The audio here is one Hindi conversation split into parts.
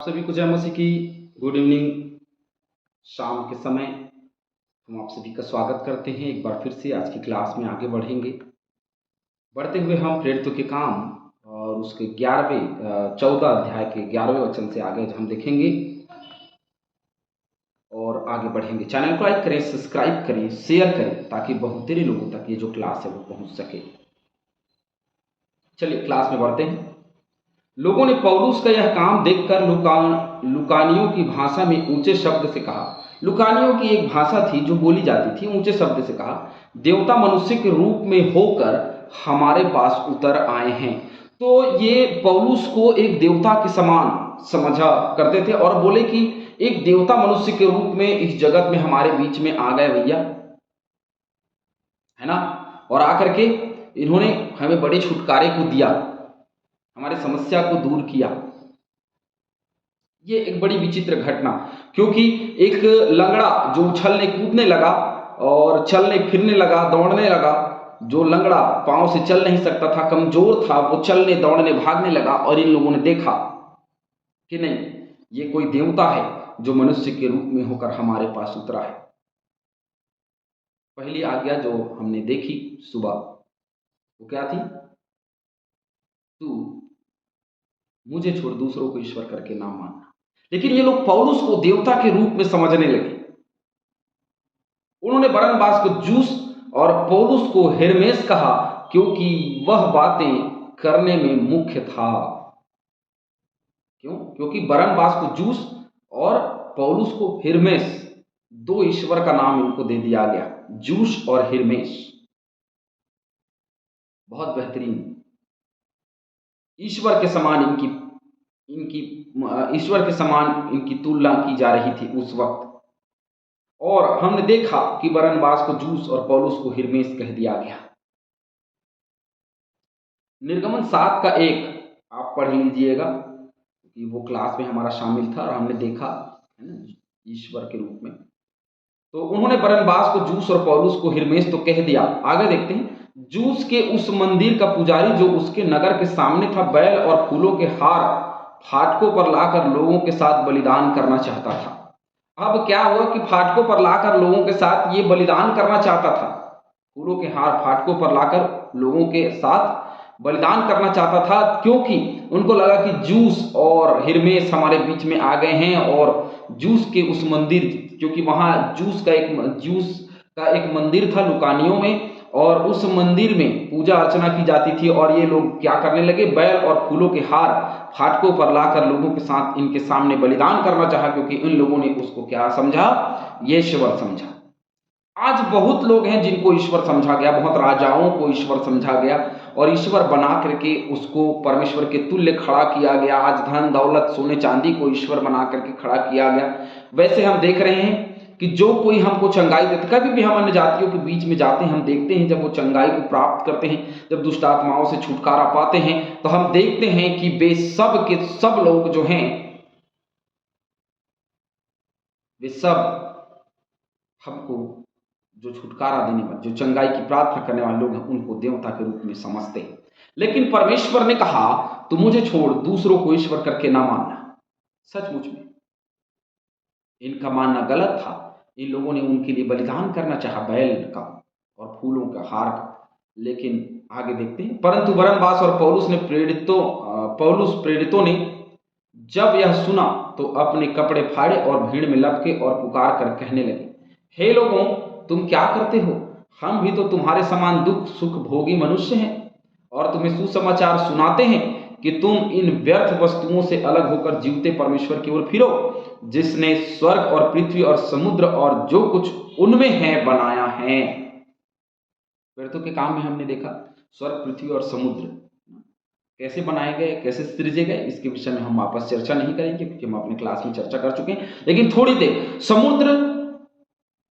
आप सभी को जय मसीह की गुड इवनिंग। शाम के समय हम आप सभी का स्वागत करते हैं। एक बार फिर से आज की क्लास में आगे बढ़ेंगे। बढ़ते हुए हम प्रेरितों के काम और उसके 14 अध्याय के 11वें वचन से आगे हम देखेंगे और आगे बढ़ेंगे। चैनल को लाइक करें, सब्सक्राइब करें, शेयर करें ताकि बहुत तेरे लोगों तक ये जो क्लास है वो पहुंच सके। चलिए क्लास में बढ़ते हैं। लोगों ने पौलुस का यह काम देखकर लुकानियों की भाषा में ऊंचे शब्द से कहा। लुकानियों की एक भाषा थी जो बोली जाती थी। ऊंचे शब्द से कहा, देवता मनुष्य के रूप में होकर हमारे पास उतर आए हैं। तो ये पौलुस को एक देवता के समान समझा करते थे और बोले कि एक देवता मनुष्य के रूप में इस जगत में हमारे बीच में आ गए भैया, है ना। और आकर के इन्होंने हमें बड़े छुटकारे को दिया, हमारी समस्या को दूर किया। ये एक बड़ी विचित्र घटना, क्योंकि एक लंगड़ा जो उछलने कूदने लगा और चलने फिरने लगा, दौड़ने लगा, जो लंगड़ा पांव से चल नहीं सकता था, कमजोर था, वो चलने दौड़ने भागने लगा। और इन लोगों ने देखा कि नहीं, ये कोई देवता है जो मनुष्य के रूप में होकर हमारे पास उतरा है। पहली आज्ञा जो हमने देखी सुबह वो क्या थी? तू मुझे छोड़ दूसरों को ईश्वर करके ना मानना। लेकिन ये लोग पौलुस को देवता के रूप में समझने लगे। उन्होंने बरनबास को जूस और पौलुस को हेरमेस कहा, क्योंकि वह बातें करने में मुख्य था। क्यों? क्योंकि बरनबास को जूस और पौलुस को हेरमेस, दो ईश्वर का नाम इनको दे दिया गया, जूस और हेरमेस। बहुत बेहतरीन, ईश्वर के समान ईश्वर के समान इनकी तुलना की जा रही थी उस वक्त। और हमने देखा कि बरनबास को जूस और पौलुस को हिरमेस कह दिया गया। निर्गमन 7:1 आप पढ़ लीजिएगा, क्योंकि वो क्लास में हमारा शामिल था और हमने देखा, है ना, ईश्वर के रूप में। तो उन्होंने बरनबास को जूस और पौलुस को हिरमेस तो कह दिया। आगे देखते हैं, जूस के उस मंदिर का पुजारी जो उसके नगर के सामने था, बैल और फूलों के हार फाटकों पर लाकर लोगों के साथ बलिदान करना चाहता था। अब क्या हुआ कि फाटकों पर लाकर लोगों के साथ ये बलिदान करना चाहता था। फूलों के हार फाटकों पर लाकर लोगों के साथ बलिदान करना चाहता था, क्योंकि उनको लगा कि जूस और हिरमेस हमारे बीच में आ गए हैं। और जूस के उस मंदिर, क्योंकि वहां जूस का एक मंदिर था लुकानियों में, और उस मंदिर में पूजा अर्चना की जाती थी। और ये लोग क्या करने लगे, बैल और फूलों के हार फाटकों पर लाकर लोगों के साथ इनके सामने बलिदान करना चाहा, क्योंकि इन लोगों ने उसको क्या समझा, ईश्वर समझा। आज बहुत लोग हैं जिनको ईश्वर समझा गया, बहुत राजाओं को ईश्वर समझा गया और ईश्वर बना करके उसको परमेश्वर के तुल्य खड़ा किया गया। आज धन दौलत सोने चांदी को ईश्वर बना करके खड़ा किया गया। वैसे हम देख रहे हैं कि जो कोई हमको चंगाई देते, कभी भी हम अन्य जातियों के बीच में जाते हैं, हम देखते हैं जब वो चंगाई को प्राप्त करते हैं, जब दुष्ट आत्माओं से छुटकारा पाते हैं, तो हम देखते हैं कि वे सब के सब लोग जो हैं, वे सब हमको जो छुटकारा देने वाले, जो चंगाई की प्रार्थना करने वाले लोग हैं, उनको देवता के रूप में समझते हैं। लेकिन परमेश्वर ने कहा, तू मुझे छोड़ दूसरों को ईश्वर करके ना मानना। सचमुच में इनका मानना गलत था। इन लोगों ने उनके लिए बलिदान करना चाहा, बैल का और फूलों का हार का। लेकिन आगे देखते हैं, परंतु बरनबास और पौलुस प्रेरितों ने जब यह सुना तो अपने कपड़े फाड़े और भीड़ में लपके और पुकार कर कहने लगे, हे लोगों, तुम क्या करते हो? हम भी तो तुम्हारे समान दुख सुख भोगी मनुष्य हैं और तुम्हें सुसमाचार सुनाते हैं कि तुम इन व्यर्थ वस्तुओं से अलग होकर जीवते परमेश्वर की ओर फिरो, जिसने स्वर्ग और पृथ्वी और समुद्र और जो कुछ उनमें है बनाया है। प्रेरितों के काम में हमने देखा स्वर्ग, पृथ्वी और समुद्र कैसे बनाए गए, कैसे सृजे गए। इसके विषय में हम वापस चर्चा नहीं करेंगे, क्योंकि हम अपने क्लास में चर्चा कर चुके हैं। लेकिन थोड़ी देर समुद्र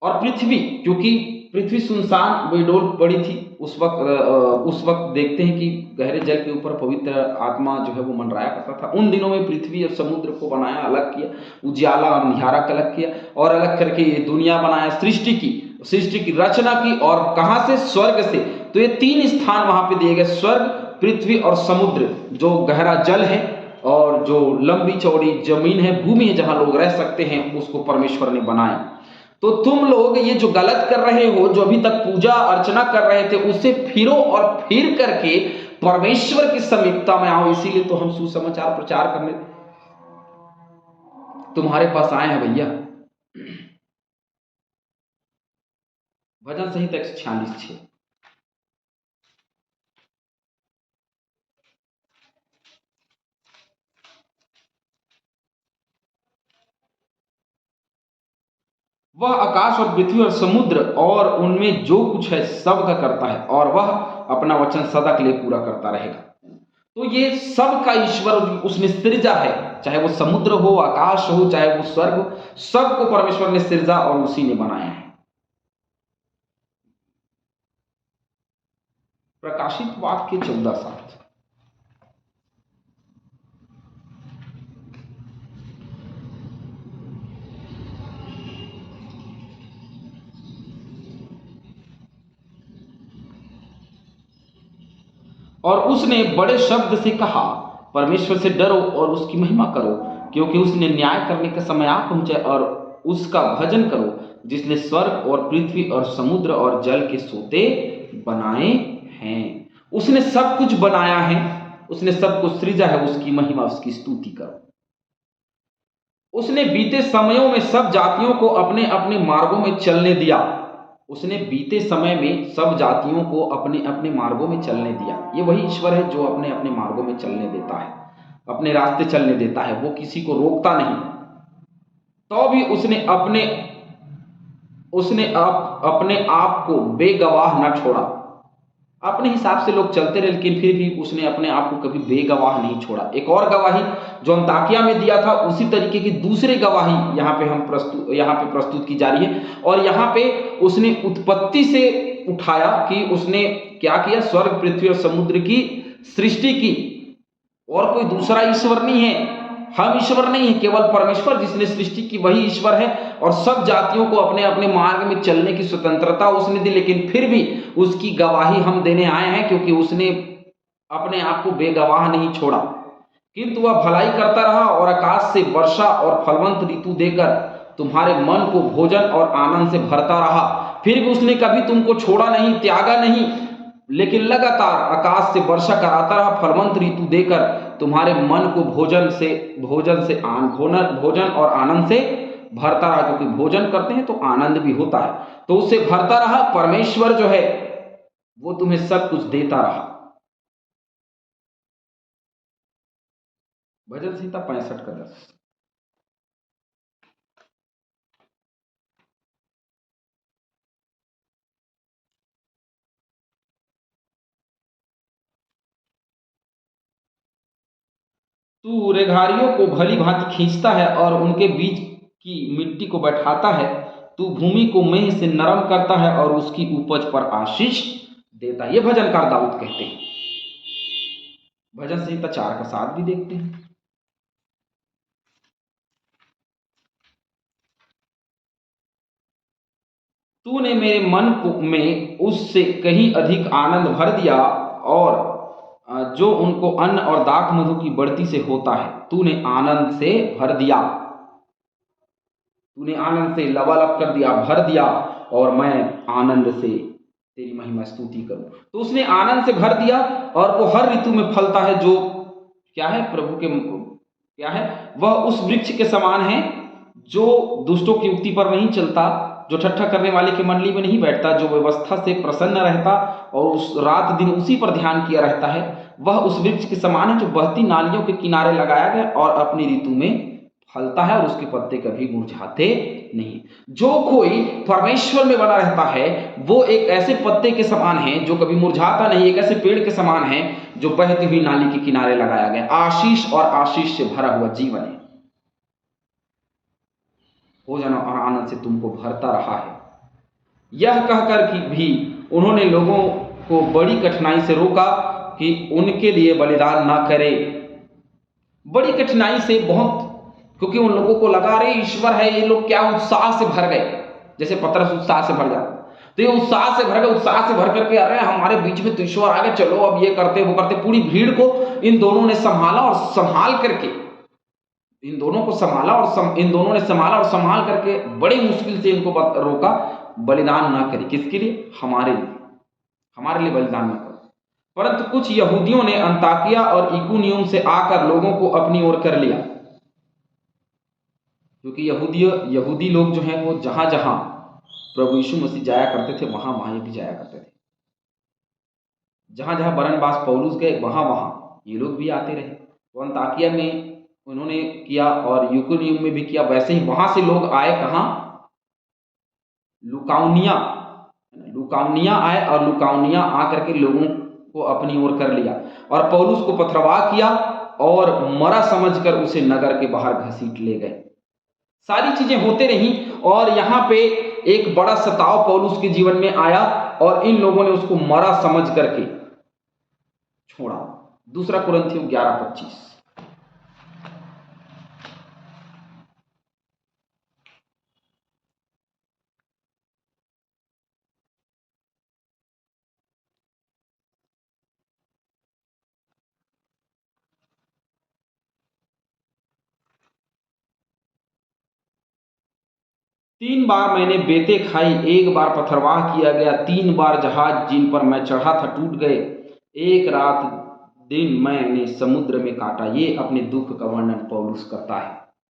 और पृथ्वी, क्योंकि पृथ्वी सुनसान बेडोल पड़ी थी उस वक्त देखते हैं कि गहरे जल के ऊपर पवित्र आत्मा जो है वो मंडराया करता था। उन दिनों में पृथ्वी और समुद्र को बनाया, अलग किया, उजियाला और अंधियारा का अलग किया और अलग करके ये दुनिया बनाया, सृष्टि की रचना की। और कहां से? स्वर्ग से। तो ये 3 स्थान वहां पे दिए गए, स्वर्ग, पृथ्वी और समुद्र, जो गहरा जल है, और जो लंबी चौड़ी जमीन है, भूमि है, जहां लोग रह सकते हैं, उसको परमेश्वर ने बनाया। तो तुम लोग ये जो गलत कर रहे हो, जो अभी तक पूजा अर्चना कर रहे थे, उससे फिरो और फिर करके परमेश्वर की समीपता में आओ। इसीलिए तो हम सुसमाचार प्रचार करने तुम्हारे पास आए हैं भैया। भजन संहिता 146:6। वह आकाश और पृथ्वी और समुद्र और उनमें जो कुछ है सब का करता है, और वह अपना वचन सदा के लिए पूरा करता रहेगा। तो ये सब का ईश्वर उसने सृजा है, चाहे वो समुद्र हो, आकाश हो, चाहे वो स्वर्ग हो, सबको परमेश्वर ने सृजा और उसी ने बनाया है। प्रकाशित वाक्य 14:7। और उसने बड़े शब्द से कहा, परमेश्वर से डरो और उसकी महिमा करो, क्योंकि उसने न्याय करने का समय आ पहुंचा, और उसका भजन करो जिसने स्वर्ग और पृथ्वी और समुद्र और जल के सोते बनाए हैं। उसने सब कुछ बनाया है, उसने सब कुछ सृजा है, उसकी महिमा, उसकी स्तुति करो। उसने बीते समयों में सब जातियों को अपने अपने मार्गों में चलने दिया। उसने बीते समय में सब जातियों को अपने अपने मार्गों में चलने दिया। ये वही ईश्वर है जो अपने अपने मार्गों में चलने देता है, अपने रास्ते चलने देता है, वो किसी को रोकता नहीं। तो भी उसने अपने आप को बेगवाह न छोड़ा। अपने हिसाब से लोग चलते रहे, लेकिन फिर भी उसने अपने आप को कभी बेगवाह नहीं छोड़ा। एक और गवाही जो अंताकिया में दिया था, उसी तरीके की दूसरी गवाही यहाँ पे प्रस्तुत की जा रही है। और यहाँ पे उसने उत्पत्ति से उठाया कि उसने क्या किया, स्वर्ग पृथ्वी और समुद्र की सृष्टि की। और कोई दूसरा ईश्वर नहीं है, हम ईश्वर नहीं है, केवल परमेश्वर जिसने सृष्टि की वही ईश्वर है। और सब जातियों को अपने अपने मार्ग में चलने की स्वतंत्रता उसने दी, लेकिन फिर भी उसकी गवाही हम देने आए हैं, क्योंकि उसने अपने आप को बेगवाह नहीं छोड़ा, किंतु वह भलाई करता रहा और आकाश से वर्षा और फलवंत ऋतु देकर तुम्हारे मन को भोजन और आनंद से भरता रहा। फिर भी उसने कभी तुमको छोड़ा नहीं, त्यागा नहीं, लेकिन लगातार आकाश से वर्षा कराता रहा, फलवंत ऋतु देकर तुम्हारे मन को भोजन और आनंद से भरता रहा। क्योंकि भोजन करते हैं तो आनंद भी होता है, तो उससे भरता रहा। परमेश्वर जो है वो तुम्हें सब कुछ देता रहा। भजन संहिता 65:10। तू रेघारियों को भली भांति खींचता है और उनके बीच की मिट्टी को बैठाता है। तू भूमि को मेह से नरम करता है और उसकी उपज पर आशीष देता है। ये भजनकार दाऊद कहते हैं। भजन संहिता 4:7 भी देखते हैं। तूने मेरे मन में उससे कहीं अधिक आनंद भर दिया, और जो उनको अन्न और दाख मधु की बढ़ती से होता है, तूने आनंद से भर दिया। तूने आनंद से लबालब कर दिया, भर दिया, और मैं आनंद से तेरी महिमा स्तुति करूं। तो उसने आनंद से भर दिया, और वो हर ऋतु में फलता है। जो क्या है, प्रभु के क्या है, वह उस वृक्ष के समान है जो दुष्टों की युक्ति पर नहीं चलता, जो ठट्ठा करने वाले की मंडली में नहीं बैठता, जो व्यवस्था से प्रसन्न रहता और उस रात दिन उसी पर ध्यान किया रहता है। वह उस वृक्ष के समान है जो बहती नालियों के किनारे लगाया गया और अपनी ऋतु में फलता है, और उसके पत्ते कभी मुरझाते नहीं। जो कोई परमेश्वर में बना रहता है वो एक ऐसे पत्ते के समान है जो कभी मुरझाता नहीं, एक ऐसे पेड़ के समान है जो बहती हुई नाली के किनारे लगाया गया। आशीष और आशीष से भरा हुआ जीवन है। भोजन और आनंद से तुमको भरता रहा है। यह कहकर कि भी उन्होंने लोगों को बड़ी कठिनाई से रोका कि उनके लिए बलिदान ना करे। बड़ी कठिनाई से, बहुत, क्योंकि उन लोगों को लगा रहे ईश्वर है, ये लोग क्या उत्साह से भर गए, जैसे पतरस उत्साह से भर जाता। तो ये उत्साह से भर गए, उत्साह से भर करके अरे हमारे बीच में तो ईश्वर आ गए, चलो अब ये करते वो करते। पूरी भीड़ को इन दोनों ने संभाला और संभाल करके इन दोनों को संभाला और इन दोनों ने संभाला और संभाल करके बड़ी मुश्किल से इनको रोका, बलिदान ना करे। किसके लिए? हमारे लिए, हमारे लिए बलिदान ना करो। परंतु कुछ यहूदियों ने अंताकिया और इकुनियुम से आकर लोगों को अपनी ओर कर लिया, क्योंकि यहूदी लोग जो हैं वो जहां जहां प्रभु यीशु मसीह जाया करते थे वहां वहां ये भी जाया करते थे। जहां जहां बरनबास पौलुस गए वहां वहां ये लोग भी आते रहे। तो अंताकिया में उन्होंने किया और इकुनियुम में भी किया। वैसे ही वहां से लोग आए कहां? लुकाउनिया। लुकाउनिया आए और लुकाउनिया आकर के लोगों को अपनी ओर कर लिया और पौलुस को पथरवाह किया और मरा समझकर उसे नगर के बाहर घसीट ले गए। सारी चीजें होते रही और यहाँ पे एक बड़ा सताव पौलुस के जीवन में आया और इन लोगों ने उसको मरा समझ करके छोड़ा। दूसरा कुरिन्थियों 11:25। तीन बार मैंने बेते खाई, एक बार पथरवाह किया गया, 3 बार जहाज जिन पर मैं चढ़ा था टूट गए, एक रात दिन मैंने समुद्र में काटा। ये अपने दुख का वर्णन पौलुस करता है।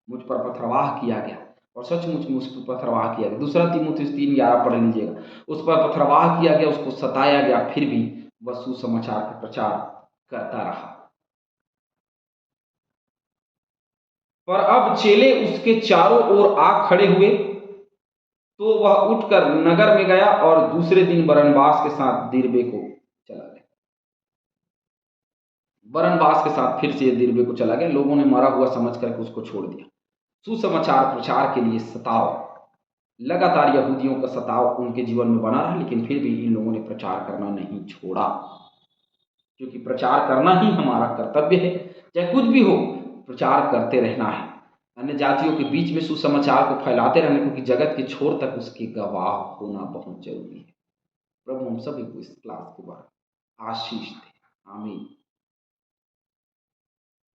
मुझ पर पथरवाह किया गया और सचमुच मुझ पर पथरवाह किया गया। दूसरा तीमुथियुस 3:11 पढ़ लीजिएगा। उस पर पथरवाह किया गया, उसको सताया गया, फिर भी वह सुसमाचार का प्रचार करता रहा। पर अब चेले उसके चारों ओर आ खड़े हुए, तो वह उठकर नगर में गया और दूसरे दिन बरनबास के साथ दिरबे को चला गया। बरनबास के साथ फिर से दिरबे को चला गया। लोगों ने मरा हुआ समझ करके उसको छोड़ दिया। सुसमाचार प्रचार के लिए सताव, लगातार यहूदियों का सताव उनके जीवन में बना रहा, लेकिन फिर भी इन लोगों ने प्रचार करना नहीं छोड़ा, क्योंकि प्रचार करना ही हमारा कर्तव्य है। चाहे कुछ भी हो, प्रचार करते रहना है, अन्य जातियों के बीच में सुसमाचार को फैलाते रहना, क्योंकि जगत के छोर तक उसके गवाह होना बहुत जरूरी है। प्रभु हम सभी को इस क्लास के बाद आशीष दे। आमीन।